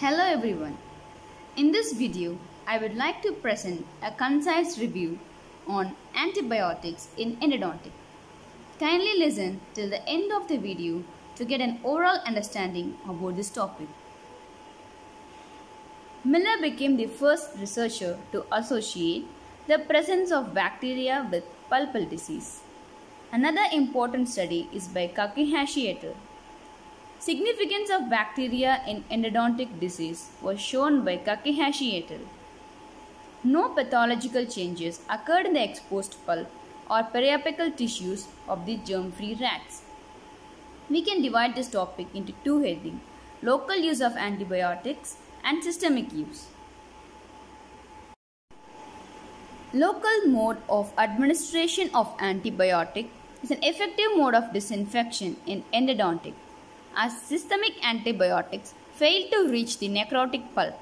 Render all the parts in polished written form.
Hello everyone. In this video, I would like to present a concise review on antibiotics in endodontic. Kindly listen till the end of the video to get an overall understanding about this topic. Miller became the first researcher to associate the presence of bacteria with pulpal disease. Another important study is by Kakehashi et al. Significance of bacteria in endodontic disease was shown by Kakehashi et al. No pathological changes occurred in the exposed pulp or periapical tissues of the germ-free rats. We can divide this topic into two headings: local use of antibiotics and systemic use. Local mode of administration of antibiotic is an effective mode of disinfection in endodontic, as systemic antibiotics fail to reach the necrotic pulp.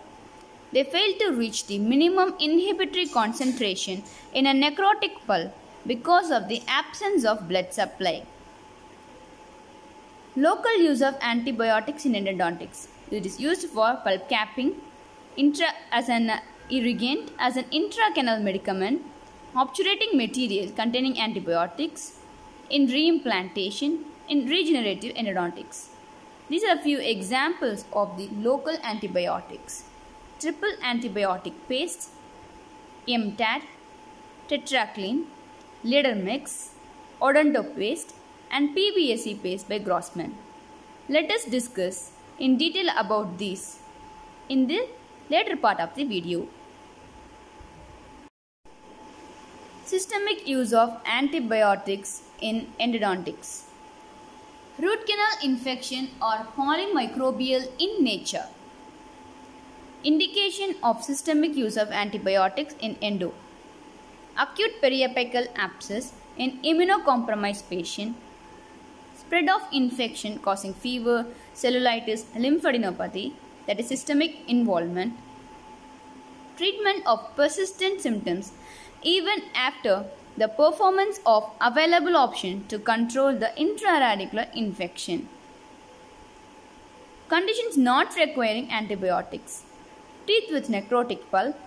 They fail to reach the minimum inhibitory concentration in a necrotic pulp because of the absence of blood supply. Local use of antibiotics in endodontics. It is used for pulp capping, as an irrigant, as an intracanal medicament, obturating material containing antibiotics, in reimplantation, in regenerative endodontics. These are a few examples of the local antibiotics: triple antibiotic paste, MTAD, tetracycline, leader mix, odonto paste, and PBSE paste by Grossman. Let us discuss in detail about these in the later part of the video. Systemic use of antibiotics in endodontics. Root canal infection are polymicrobial in nature. Indication of systemic use of antibiotics in endo. Acute periapical abscess in immunocompromised patient. Spread of infection causing fever, cellulitis, lymphadenopathy, that is systemic involvement. Treatment of persistent symptoms even after the performance of available option to control the intraradicular infection. Conditions not requiring antibiotics. Teeth with necrotic pulp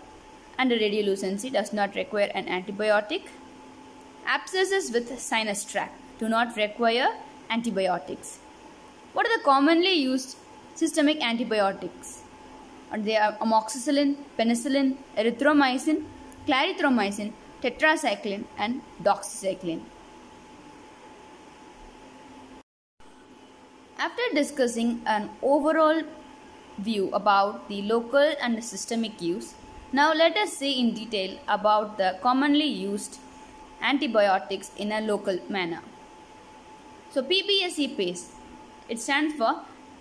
and radiolucency does not require an antibiotic. Abscesses with sinus tract do not require antibiotics. What are the commonly used systemic antibiotics? They are amoxicillin, penicillin, erythromycin, clarithromycin, tetracycline, and doxycycline. After discussing an overall view about the local and systemic use, now let us see in detail about the commonly used antibiotics in a local manner. So PBSE paste, it stands for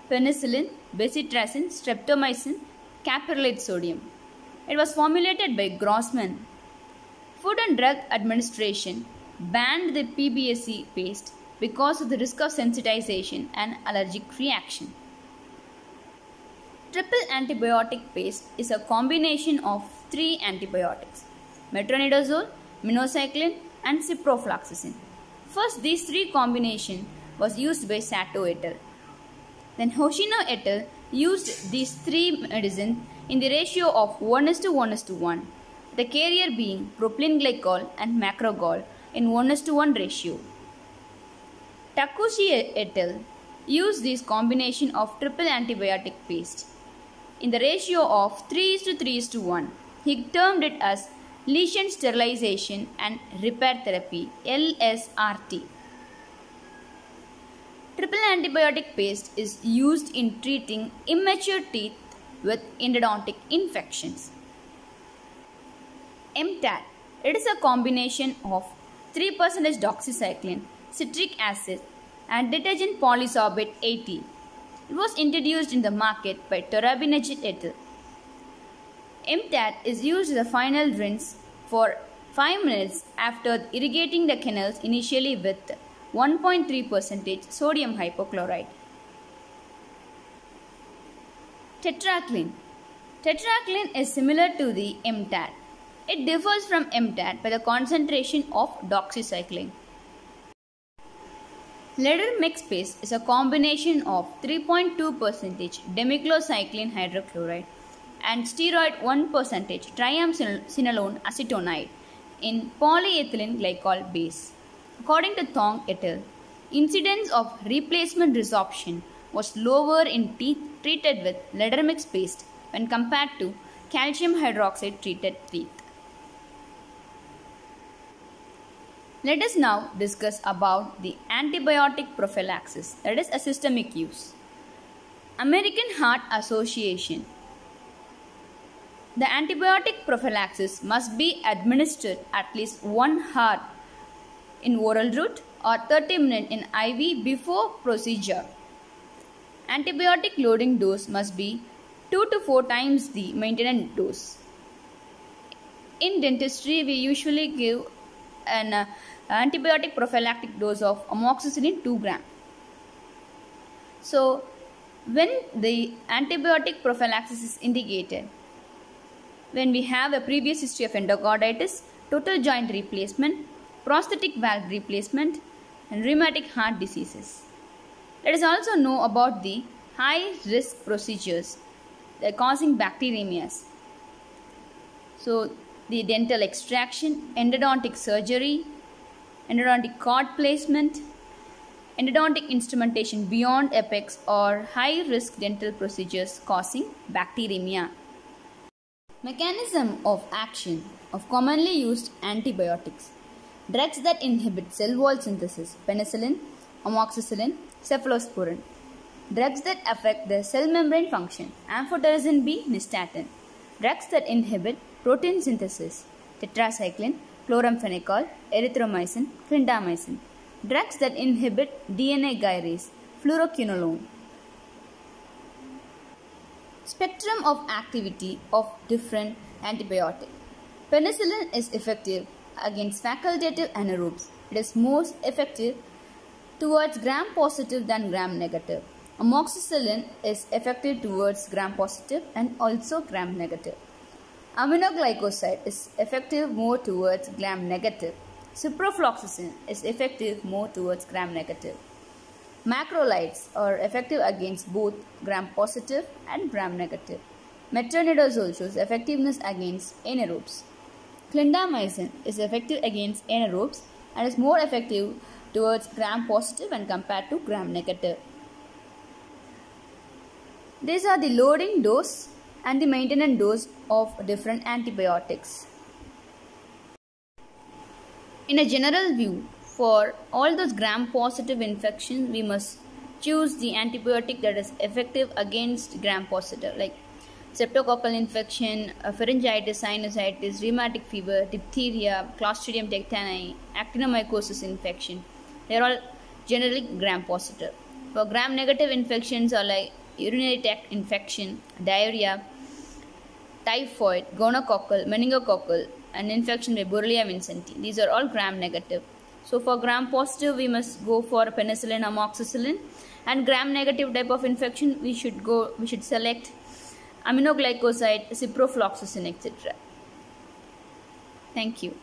penicillin, bacitracin, streptomycin, caprolate sodium. It was formulated by Grossman. Food and Drug Administration banned the PBSE paste because of the risk of sensitization and allergic reaction. Triple antibiotic paste is a combination of three antibiotics: metronidazole, minocycline, and ciprofloxacin. First, these three combination was used by Sato et al. Then Hoshino et al. Used these three medicines in the ratio of 1:1:1, the carrier being propylene glycol and macrogol in 1:1 ratio. Takushi et al. Used this combination of triple antibiotic paste in the ratio of 3:3:1. He termed it as lesion sterilization and repair therapy, LSRT. Triple antibiotic paste is used in treating immature teeth with endodontic infections. MTAD. It is a combination of 3% doxycycline, citric acid, and detergent polysorbate 80. It was introduced in the market by Torabinejit et al. MTAD is used as a final rinse for 5 minutes after irrigating the canals initially with 1.3% sodium hypochlorite. Tetracycline. Tetracycline is similar to the MTAD. It differs from MTAD by the concentration of doxycycline. Leadermexpace is a combination of 3.2% demiclocycline hydrochloride and steroid 1% triamcinolone acetonide in polyethylene glycol base. According to Thong et al., incidence of replacement resorption was lower in teeth treated with leadermexpace when compared to calcium hydroxide treated teeth. Let us now discuss about the antibiotic prophylaxis, that is a systemic use. American Heart Association. The antibiotic prophylaxis must be administered at least 1 hour in oral route or 30 minutes in IV before procedure. Antibiotic loading dose must be 2 to 4 times the maintenance dose. In dentistry, we usually give an antibiotic prophylactic dose of amoxicillin 2 gram. So, when the antibiotic prophylaxis is indicated, when we have a previous history of endocarditis, total joint replacement, prosthetic valve replacement, and rheumatic heart diseases. Let us also know about the high risk procedures that are causing bacteremias. So, the dental extraction, endodontic surgery, endodontic cord placement, endodontic instrumentation beyond apex or high risk dental procedures causing bacteremia. Mechanism of action of commonly used antibiotics. Drugs that inhibit cell wall synthesis, penicillin, amoxicillin, cephalosporin. Drugs that affect the cell membrane function, amphotericin B, nystatin. Drugs that inhibit protein synthesis, tetracycline, chloramphenicol, erythromycin, clindamycin. Drugs that inhibit DNA gyrase, fluoroquinolone. Spectrum of activity of different antibiotics. Penicillin is effective against facultative anaerobes. It is most effective towards gram-positive than gram-negative. Amoxicillin is effective towards gram-positive and also gram-negative. Aminoglycoside is effective more towards gram-negative. Ciprofloxacin is effective more towards gram-negative. Macrolides are effective against both gram-positive and gram-negative. Metronidazole shows effectiveness against anaerobes. Clindamycin is effective against anaerobes and is more effective towards gram-positive when compared to gram-negative. These are the loading dose and the maintenance dose of different antibiotics. In a general view, for all those gram-positive infections, we must choose the antibiotic that is effective against gram-positive, like streptococcal infection, pharyngitis, sinusitis, rheumatic fever, diphtheria, Clostridium tetani, actinomycosis infection. They are all generally gram-positive. For gram-negative infections are like urinary tract infection, diarrhea, typhoid, gonococcal, meningococcal, and infection by Borrelia vincenti. These are all gram-negative. So for gram-positive, we must go for penicillin, amoxicillin, and gram-negative type of infection, we should select aminoglycoside, ciprofloxacin, etc. Thank you.